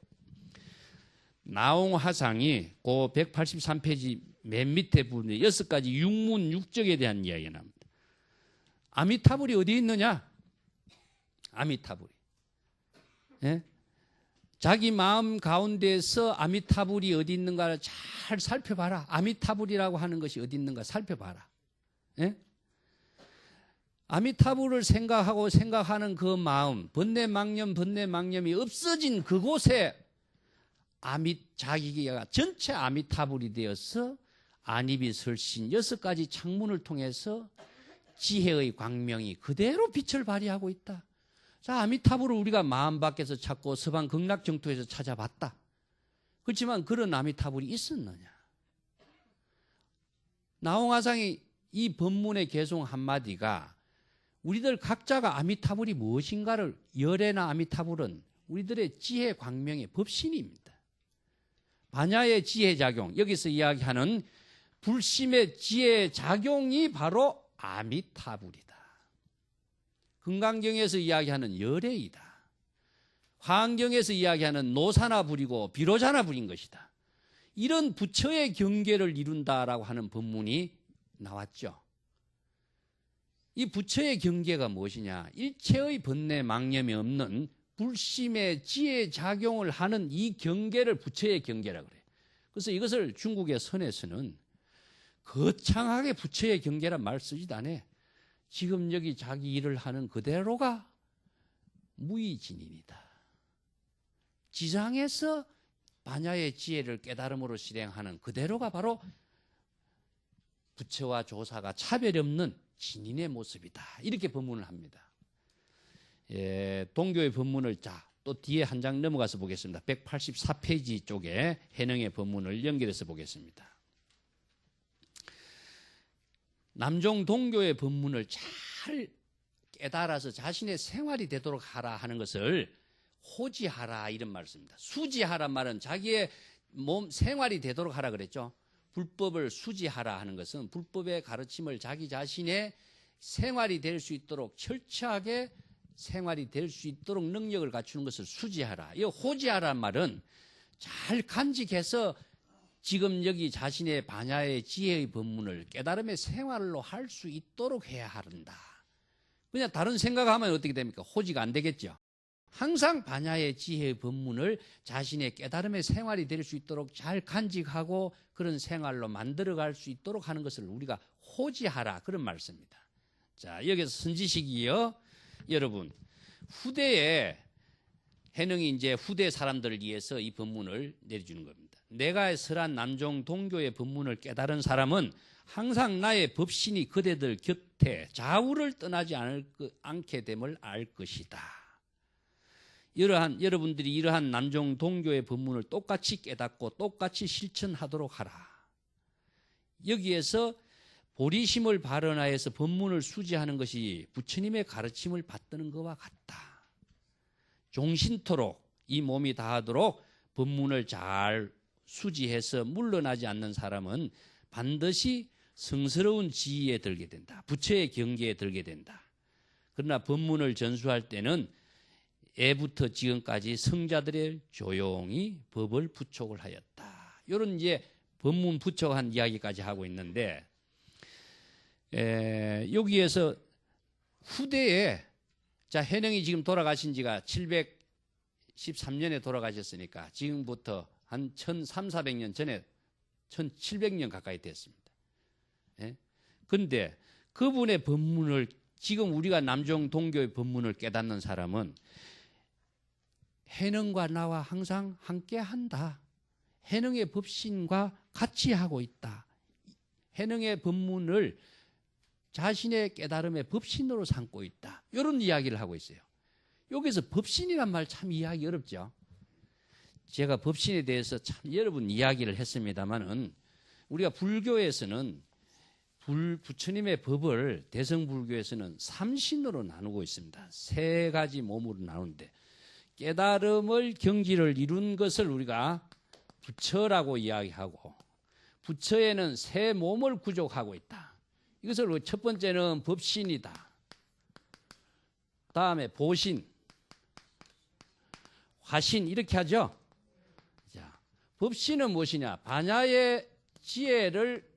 나홍화상이 그 183페이지 맨 밑에 부분에 6가지 육문 육적에 대한 이야기가 나옵니다. 아미타불이 어디 있느냐? 아미타불이. 예? 자기 마음 가운데서 아미타불이 어디 있는가를 잘 살펴봐라. 아미타불이라고 하는 것이 어디 있는가 살펴봐라. 예? 아미타불을 생각하고 생각하는 그 마음, 번뇌망념이 없어진 그곳에 자기가 전체 아미타불이 되어서 안입이 설신 6가지 창문을 통해서 지혜의 광명이 그대로 빛을 발휘하고 있다. 자, 아미타불을 우리가 마음 밖에서 찾고 서방 극락정토에서 찾아봤다. 그렇지만 그런 아미타불이 있었느냐? 나홍화상이 이 법문의 개송 한마디가 우리들 각자가 아미타불이 무엇인가를, 열애나 아미타불은 우리들의 지혜 광명의 법신입니다. 반야의 지혜 작용, 여기서 이야기하는 불심의 지혜 작용이 바로 아미타불이다. 금강경에서 이야기하는 열애이다. 화엄경에서 이야기하는 노사나불이고 비로자나불인 것이다. 이런 부처의 경계를 이룬다라고 하는 법문이 나왔죠. 이 부처의 경계가 무엇이냐? 일체의 번뇌 망념이 없는 불심의 지혜 작용을 하는 이 경계를 부처의 경계라고 그래요. 그래서 이것을 중국의 선에서는 거창하게 부처의 경계란 말 쓰지도 않아요. 지금 여기 자기 일을 하는 그대로가 무의진인이다. 지상에서 반야의 지혜를 깨달음으로 실행하는 그대로가 바로 부처와 조사가 차별이 없는 진인의 모습이다. 이렇게 법문을 합니다. 예, 동교의 법문을 또 뒤에 한 장 넘어가서 보겠습니다. 184페이지 쪽에 해능의 법문을 연결해서 보겠습니다. 남종 동교의 법문을 잘 깨달아서 자신의 생활이 되도록 하라 하는 것을 호지하라 이런 말씀입니다. 수지하란 말은 자기의 몸 생활이 되도록 하라 그랬죠. 불법을 수지하라 하는 것은 불법의 가르침을 자기 자신의 생활이 될 수 있도록 철저하게 생활이 될 수 있도록 능력을 갖추는 것을 수지하라. 이 호지하란 말은 잘 간직해서 지금 여기 자신의 반야의 지혜의 법문을 깨달음의 생활로 할 수 있도록 해야 한다. 그냥 다른 생각하면 어떻게 됩니까? 호지가 안 되겠죠. 항상 반야의 지혜의 법문을 자신의 깨달음의 생활이 될 수 있도록 잘 간직하고 그런 생활로 만들어갈 수 있도록 하는 것을 우리가 호지하라 그런 말씀입니다. 자, 여기서 선지식이요. 여러분, 후대에 해능이 이제 후대 사람들을 위해서 이 법문을 내려주는 겁니다. 내가 설한 남종 동교의 법문을 깨달은 사람은 항상 나의 법신이 그대들 곁에 좌우를 떠나지 않게 됨을 알 것이다. 여러분들이 이러한 남종 동교의 법문을 똑같이 깨닫고 똑같이 실천하도록 하라. 여기에서 보리심을 발언하여서 법문을 수지하는 것이 부처님의 가르침을 받드는 것과 같다. 종신토록 이 몸이 다하도록 법문을 잘 수지해서 물러나지 않는 사람은 반드시 성스러운 지위에 들게 된다. 부처의 경계에 들게 된다. 그러나 법문을 전수할 때는 예부터 지금까지 성자들의 조용히 법을 부촉을 하였다. 이런 이제 법문 부촉한 이야기까지 하고 있는데, 여기에서 후대에, 자, 해능이 지금 돌아가신 지가 713년에 돌아가셨으니까 지금부터 한 1300~400년 전에 1700년 가까이 됐습니다. 그런데 그분의 법문을 지금 우리가 남종 동교의 법문을 깨닫는 사람은 해능과 나와 항상 함께 한다. 해능의 법신과 같이 하고 있다. 해능의 법문을 자신의 깨달음의 법신으로 삼고 있다. 이런 이야기를 하고 있어요. 여기서 법신이란 말 참 이해하기 어렵죠. 제가 법신에 대해서 참 여러 번 이야기를 했습니다만은 우리가 불교에서는 부처님의 법을 대성불교에서는 삼신으로 나누고 있습니다. 세 가지 몸으로 나누는데 깨달음을 경지를 이룬 것을 우리가 부처라고 이야기하고 부처에는 세 몸을 구족하고 있다. 이것을 첫 번째는 법신이다. 다음에 보신, 화신 이렇게 하죠. 자, 법신은 무엇이냐? 반야의 지혜를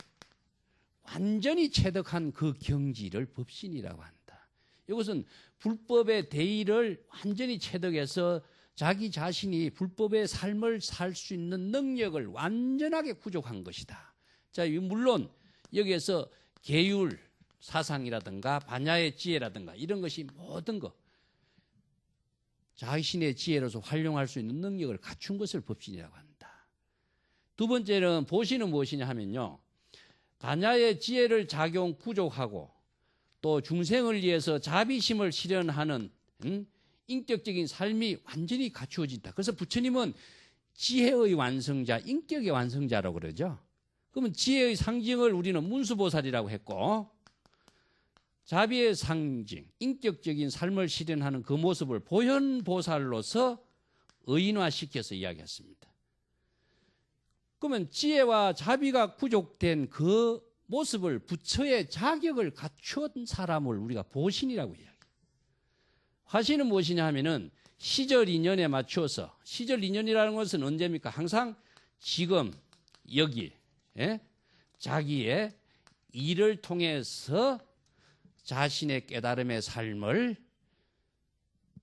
완전히 체득한 그 경지를 법신이라고 한다. 이것은 불법의 대의를 완전히 체득해서 자기 자신이 불법의 삶을 살 수 있는 능력을 완전하게 구족한 것이다. 자, 물론 여기에서 계율 사상이라든가 반야의 지혜라든가 이런 것이 모든 것 자신의 지혜로서 활용할 수 있는 능력을 갖춘 것을 법신이라고 한다. 두 번째는 보신은 무엇이냐 하면요, 반야의 지혜를 작용 구족하고 또 중생을 위해서 자비심을 실현하는 인격적인 삶이 완전히 갖추어진다. 그래서 부처님은 지혜의 완성자, 인격의 완성자라고 그러죠. 그러면 지혜의 상징을 우리는 문수보살이라고 했고, 자비의 상징, 인격적인 삶을 실현하는 그 모습을 보현보살로서 의인화시켜서 이야기했습니다. 그러면 지혜와 자비가 구족된 그 모습을 부처의 자격을 갖춘 사람을 우리가 보신이라고 이야기해요. 화신은 무엇이냐 하면은 시절 인연에 맞춰서, 시절 인연이라는 것은 언제입니까? 항상 지금 여기 자기의 일을 통해서 자신의 깨달음의 삶을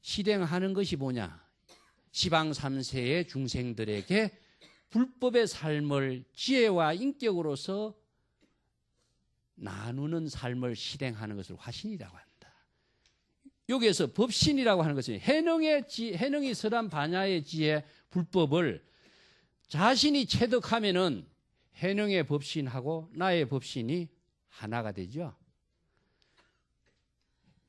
실행하는 것이 뭐냐? 시방 3세의 중생들에게 불법의 삶을 지혜와 인격으로서 나누는 삶을 실행하는 것을 화신이라고 한다. 여기에서 법신이라고 하는 것은 해능이 설한 반야의 지혜 불법을 자신이 체득하면은 해능의 법신하고 나의 법신이 하나가 되죠.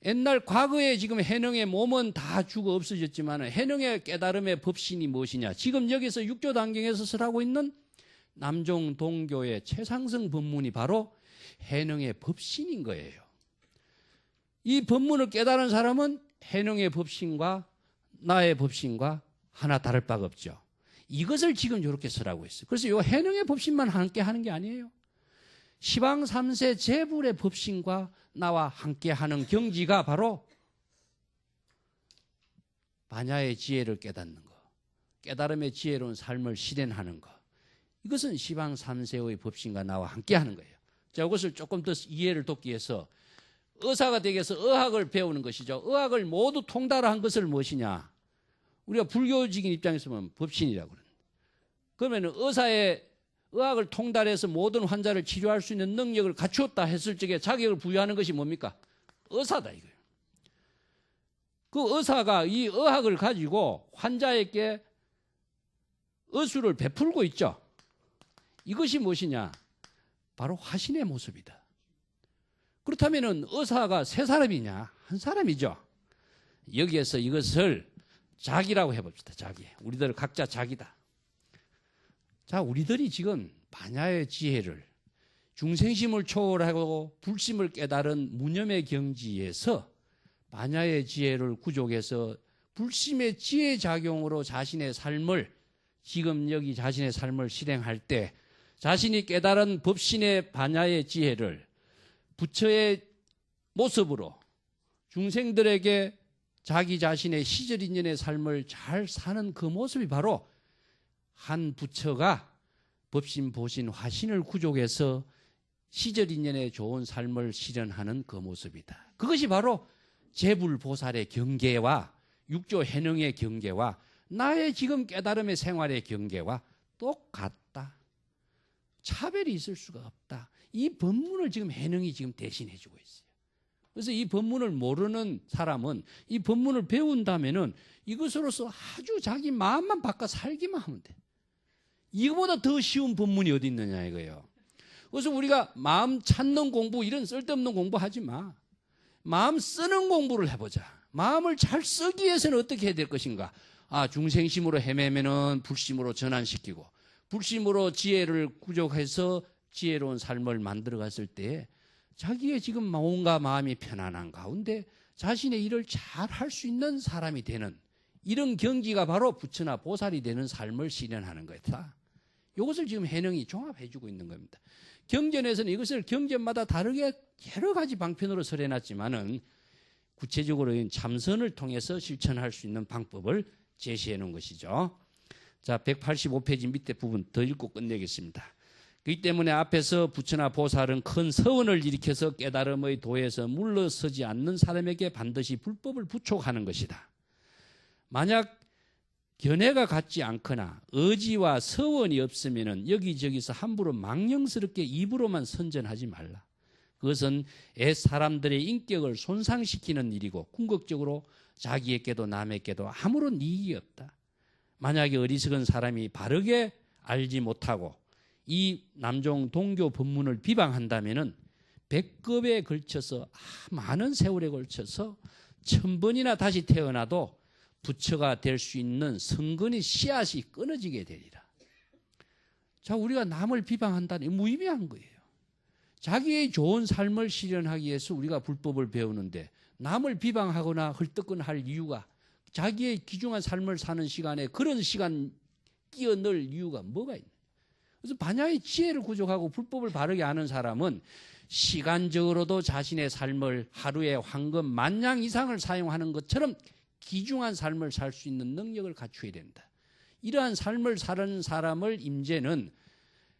옛날 과거에 지금 해능의 몸은 다 죽어 없어졌지만 해능의 깨달음의 법신이 무엇이냐? 지금 여기서 육조단경에서 설하고 있는 남종 동교의 최상승 법문이 바로 해능의 법신인 거예요. 이 법문을 깨달은 사람은 해능의 법신과 나의 법신과 하나 다를 바가 없죠. 이것을 지금 이렇게 설하고 있어요. 그래서 이 해능의 법신만 함께 하는 게 아니에요. 시방 3세 재불의 법신과 나와 함께 하는 경지가 바로 반야의 지혜를 깨닫는 것, 깨달음의 지혜로운 삶을 실현하는 것. 이것은 시방 3세의 법신과 나와 함께 하는 거예요. 자, 이것을 조금 더 이해를 돕기 위해서 의사가 되기 위해서 의학을 배우는 것이죠. 의학을 모두 통달한 것을 무엇이냐? 우리가 불교적인 입장에서 보면 법신이라고 그러는. 그러면 의학을 통달해서 모든 환자를 치료할 수 있는 능력을 갖추었다 했을 적에 자격을 부여하는 것이 뭡니까? 의사다 이거예요. 그 의사가 이 의학을 가지고 환자에게 의술을 베풀고 있죠. 이것이 무엇이냐? 바로 화신의 모습이다. 그렇다면 의사가 세 사람이냐? 한 사람이죠. 여기에서 이것을 자기라고 해봅시다. 자기. 우리들 각자 자기다. 자, 우리들이 지금 반야의 지혜를 중생심을 초월하고 불심을 깨달은 무념의 경지에서 반야의 지혜를 구족해서 불심의 지혜 작용으로 자신의 삶을 지금 여기 자신의 삶을 실행할 때 자신이 깨달은 법신의 반야의 지혜를 부처의 모습으로 중생들에게 자기 자신의 시절인연의 삶을 잘 사는 그 모습이 바로 한 부처가 법신, 보신, 화신을 구족해서 시절인연의 좋은 삶을 실현하는 그 모습이다. 그것이 바로 재불보살의 경계와 육조 해능의 경계와 나의 지금 깨달음의 생활의 경계와 똑같다. 차별이 있을 수가 없다. 이 법문을 지금 해능이 지금 대신해 주고 있어요. 그래서 이 법문을 모르는 사람은 이 법문을 배운다면은 이것으로서 아주 자기 마음만 바꿔 살기만 하면 돼. 이거보다 더 쉬운 법문이 어디 있느냐 이거예요. 그래서 우리가 마음 찾는 공부 이런 쓸데없는 공부 하지 마. 마음 쓰는 공부를 해보자. 마음을 잘 쓰기 위해서는 어떻게 해야 될 것인가. 중생심으로 헤매면은 불심으로 전환시키고 불심으로 지혜를 구족해서 지혜로운 삶을 만들어 갔을 때 자기의 지금 마음과 마음이 편안한 가운데 자신의 일을 잘 할 수 있는 사람이 되는 이런 경지가 바로 부처나 보살이 되는 삶을 실현하는 거다. 이것을 지금 해능이 종합해 주고 있는 겁니다. 경전에서는 이것을 경전마다 다르게 여러 가지 방편으로 설해놨지만은 구체적으로 참선을 통해서 실천할 수 있는 방법을 제시해 놓은 것이죠. 자, 185페이지 밑에 부분 더 읽고 끝내겠습니다. 그렇기 때문에 앞에서 부처나 보살은 큰 서원을 일으켜서 깨달음의 도에서 물러서지 않는 사람에게 반드시 불법을 부촉하는 것이다. 만약 견해가 같지 않거나 의지와 서원이 없으면 여기저기서 함부로 망령스럽게 입으로만 선전하지 말라. 그것은 사람들의 인격을 손상시키는 일이고 궁극적으로 자기에게도 남에게도 아무런 이익이 없다. 만약에 어리석은 사람이 바르게 알지 못하고 이 남종 동교 법문을 비방한다면은 100급에 걸쳐서 많은 세월에 걸쳐서 1000번이나 다시 태어나도 부처가 될 수 있는 성근의 씨앗이 끊어지게 되리라. 자, 우리가 남을 비방한다는 무의미한 거예요. 자기의 좋은 삶을 실현하기 위해서 우리가 불법을 배우는데 남을 비방하거나 헐떡거할 이유가 자기의 귀중한 삶을 사는 시간에 그런 시간 끼어 넣을 이유가 뭐가 있냐. 그래서 반야의 지혜를 구족하고 불법을 바르게 아는 사람은 시간적으로도 자신의 삶을 하루에 황금 10,000냥 이상을 사용하는 것처럼 귀중한 삶을 살 수 있는 능력을 갖추어야 된다. 이러한 삶을 사는 사람을 임재는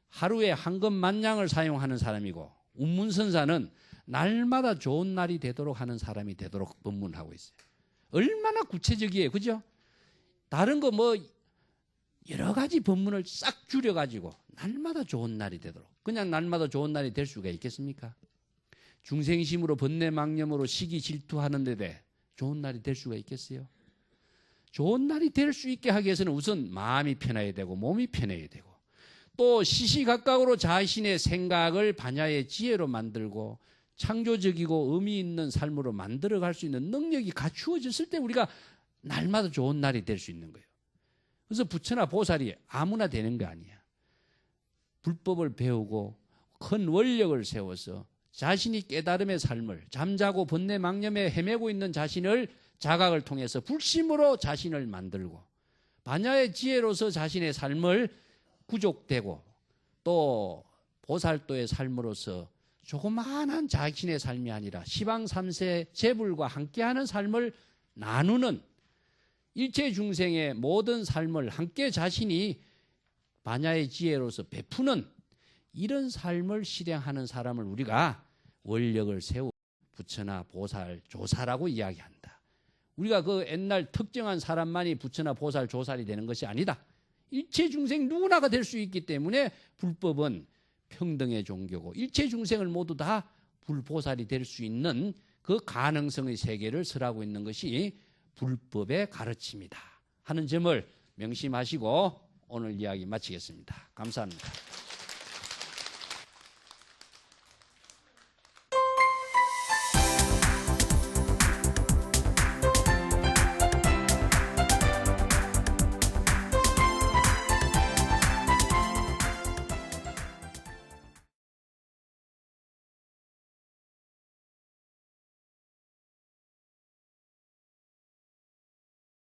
하루에 황금 10,000냥을 사용하는 사람이고 운문선사는 날마다 좋은 날이 되도록 하는 사람이 되도록 법문하고 있어요. 얼마나 구체적이에요. 그죠? 다른 거 뭐 여러 가지 법문을 싹 줄여가지고 날마다 좋은 날이 되도록. 그냥 날마다 좋은 날이 될 수가 있겠습니까? 중생심으로 번뇌망념으로 시기 질투하는 데에 좋은 날이 될 수가 있겠어요? 좋은 날이 될 수 있게 하기 위해서는 우선 마음이 편해야 되고 몸이 편해야 되고 또 시시각각으로 자신의 생각을 반야의 지혜로 만들고 창조적이고 의미 있는 삶으로 만들어갈 수 있는 능력이 갖추어졌을 때 우리가 날마다 좋은 날이 될 수 있는 거예요. 그래서 부처나 보살이 아무나 되는 게 아니야. 불법을 배우고 큰 원력을 세워서 자신이 깨달음의 삶을 잠자고 번뇌망념에 헤매고 있는 자신을 자각을 통해서 불심으로 자신을 만들고 반야의 지혜로서 자신의 삶을 구족되고 또 보살도의 삶으로서 조그마한 자신의 삶이 아니라 시방 3세 재불과 함께하는 삶을 나누는 일체 중생의 모든 삶을 함께 자신이 반야의 지혜로서 베푸는 이런 삶을 실행하는 사람을 우리가 원력을 세우고 부처나 보살, 조사라고 이야기한다. 우리가 그 옛날 특정한 사람만이 부처나 보살, 조살이 되는 것이 아니다. 일체 중생 누구나가 될 수 있기 때문에 불법은 평등의 종교고 일체 중생을 모두 다 불보살이 될 수 있는 그 가능성의 세계를 설하고 있는 것이 불법의 가르침이다 하는 점을 명심하시고 오늘 이야기 마치겠습니다. 감사합니다.